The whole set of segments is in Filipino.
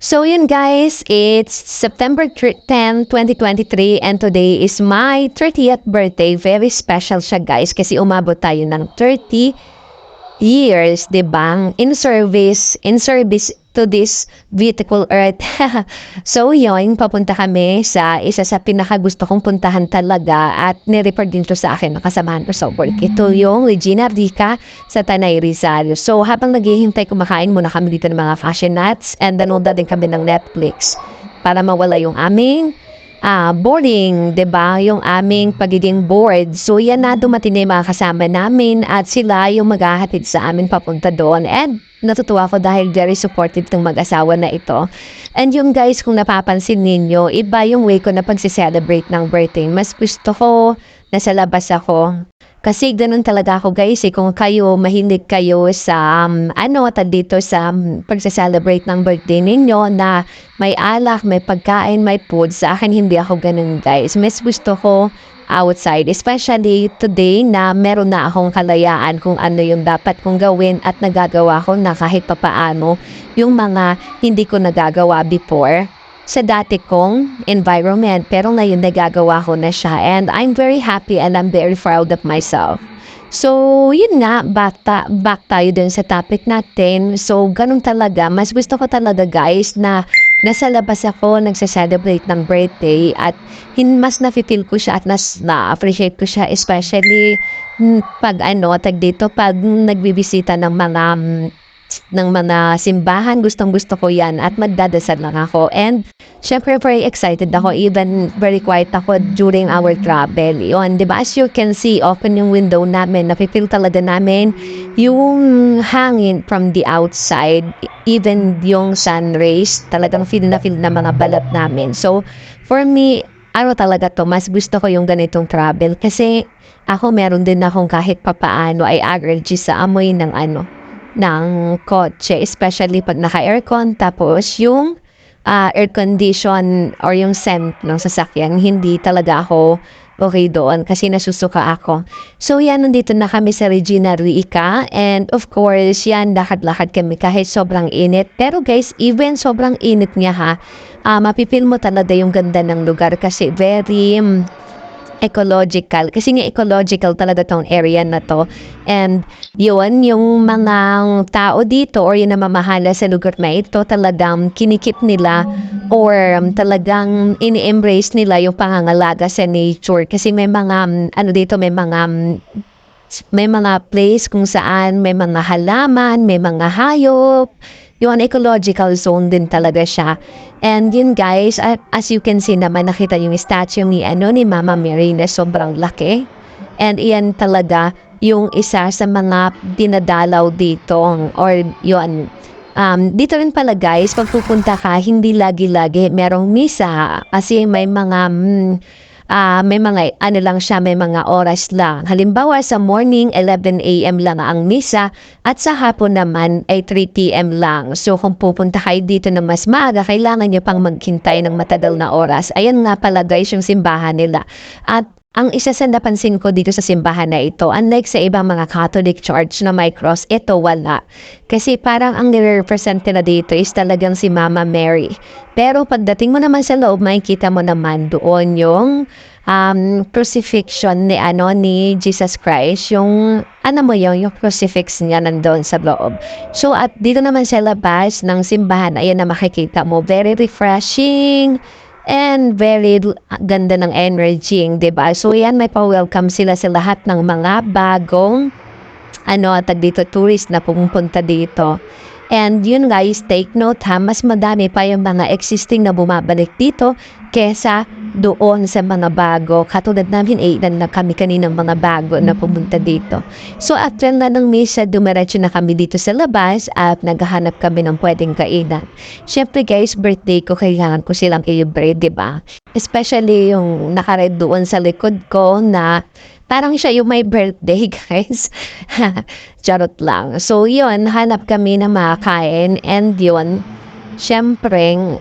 So yun guys, it's September 10, 2023 and today is my 30th birthday. Very special siya guys kasi umabot tayo ng 30 years, 'di ba? In service to this beautiful earth. So yun, papunta kami sa isa sa pinakagusto kong puntahan talaga at ni-refer din to sa akin ng kasamahan ko sa work. Ito yung Regina Rica sa Tanay Rizal. So habang naghihintay kumakain muna kami dito ng mga fashion nuts and nanood din kami ng Netflix para mawala yung aming boring, 'di ba? Yung aming pagiging bored. So yan na dumating na yung mga kasama namin at sila yung maghahatid sa amin papunta doon. And natutuwa ko dahil very supportive ng mag-asawa na ito. And yung guys, kung napapansin ninyo, iba yung way ko na pag-celebrate ng birthday. Mas gusto ko nasa labas ako. Kasi ganun talaga ako guys, kung kayo, mahilig kayo sa, dito sa pag-celebrate ng birthday ninyo na may alak, may pagkain, may food. Sa akin, hindi ako ganun guys. Mas gusto ko outside, especially today na meron na akong kalayaan kung ano yung dapat kong gawin at nagagawa ko na kahit papaano yung mga hindi ko nagagawa before sa dati kong environment, pero ngayon nagagawa ko na siya and I'm very happy and I'm very proud of myself. So, yun nga, back tayo dun sa topic natin. So, ganun talaga. Mas gusto ko talaga guys na nasa labas ako, nagsa-celebrate ng birthday at mas na-feel ko siya at na-appreciate ko siya, especially pag pag nagbibisita ng mga simbahan, gustong-gusto ko yan at magdadasal lang ako. And syempre very excited ako, even very quiet ako during our travel. Yun, di ba? As you can see, open yung window namin, napipil talaga namin yung hangin from the outside, even yung sun rays, talagang feel na mga balat namin. So, for me, talaga to, mas gusto ko yung ganitong travel kasi ako meron din akong kahit papaano ay allergy sa amoy ng kotse, especially pag naka-aircon, tapos yung air condition or yung scent ng sasakyan, hindi talaga ako okay doon kasi nasusuka ako. So yan, nandito na kami sa Regina Rica and of course, yan, lakad-lakad kami kahit sobrang init. Pero guys, even sobrang init niya mapipil mo talaga yung ganda ng lugar kasi very ecological. Kasi nga ecological talaga tong area na to. And yun, yung mga tao dito or yung namamahala sa lugar na ito, talagang kinikip nila or talagang ini-embrace nila yung pangangalaga sa nature. Kasi may mga, dito, may mga place kung saan may mga halaman, may mga hayop. Yung ecological zone din talaga siya. And yun guys, as you can see naman, nakita yung statue ni Mama Mary na sobrang laki. And iyan talaga yung isa sa mga dinadalaw dito. Or yun, dito rin pala guys, pag pupunta ka, hindi lagi-lagi merong misa. Kasi may mga may mga oras lang. Halimbawa sa morning 11 AM lang ang misa at sa hapon naman ay 3 PM lang. So kung pupunta kayo dito na mas maaga, kailangan nyo pang maghintay ng matagal na oras. Ayan nga pala guys yung simbahan nila. At ang isa sa napansin ko dito sa simbahan na ito, unlike sa ibang mga Catholic church na may cross, ito wala. Kasi parang ang nire-represent na dito is talagang si Mama Mary. Pero pagdating mo naman sa loob, makikita mo naman doon yung crucifixion ni Jesus Christ, yung yung crucifix niya nandoon sa loob. So at dito naman sa labas ng simbahan, ayan na makikita mo, very refreshing and very ganda ng energy, diba? So yan, may pa-welcome sila sa lahat ng mga bagong tourist na pumupunta dito. And yun guys, take note mas madami pa yung mga existing na bumabalik dito kesa doon sa mga bago. Katulad namin, ilan na kami kaninang mga bago na pumunta dito. So after na ng misa, dumiretso na kami dito sa labas at naghahanap kami ng pwedeng kainan. Syempre guys, birthday ko, kailangan ko silang i-bread, diba? Especially yung nakared doon sa likod ko na parang siya yung may birthday, guys. Charot lang. So, yun, hanap kami na makakain. And yun, syempre,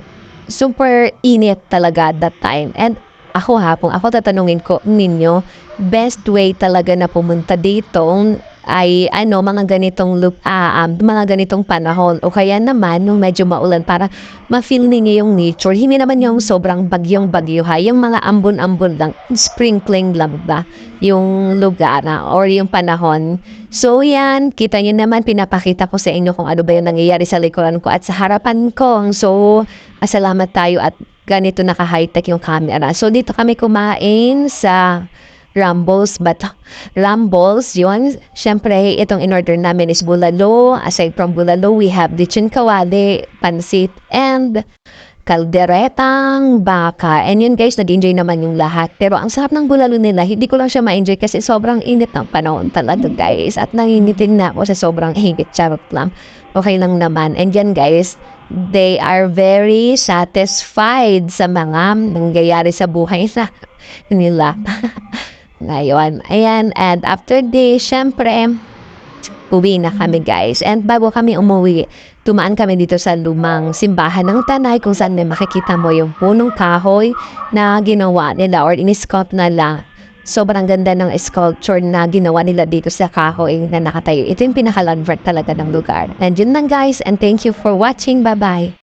super init talaga that time. And kung ako tatanungin ko ninyo, best way talaga na pumunta dito ay ano, mga ganitong panahon o kaya naman nung medyo maulan para ma-feel ninyo yung nature. Hindi naman yung sobrang bagyong-bagyo ha, yung mga ambon-ambon lang, sprinkling lang ba yung lugar or yung panahon. So yan, kita nyo naman, pinapakita ko sa inyo kung ano ba yung nangyayari sa likuran ko at sa harapan ko. So, salamat tayo at ganito naka-high-tech yung camera. So dito kami kumain sa Rambles, yun. Siyempre, itong in-order namin is bulalo. Aside from bulalo, we have lechon kawali, pansit, and kalderetang baka. And yun guys, nag-enjoy naman yung lahat. Pero ang sarap ng bulalo nila, hindi ko lang siya ma-enjoy kasi sobrang init ng panahon talaga guys. At nangingitin na ako sa sobrang higit. Charot lang. Okay lang naman. And yan guys, they are very satisfied sa mga nangyayari sa buhay nila. Ngayon, ayan, and after this, syempre, uwi na kami guys. And bago kami umuwi, tumaan kami dito sa lumang simbahan ng Tanay kung saan may makikita mo yung punong kahoy na ginawa nila or in-sculpt nila. Sobrang ganda ng sculpture na ginawa nila dito sa kahoy na nakatayo. Ito yung pinaka-landmark talaga ng lugar. And yun lang guys, and thank you for watching. Bye-bye!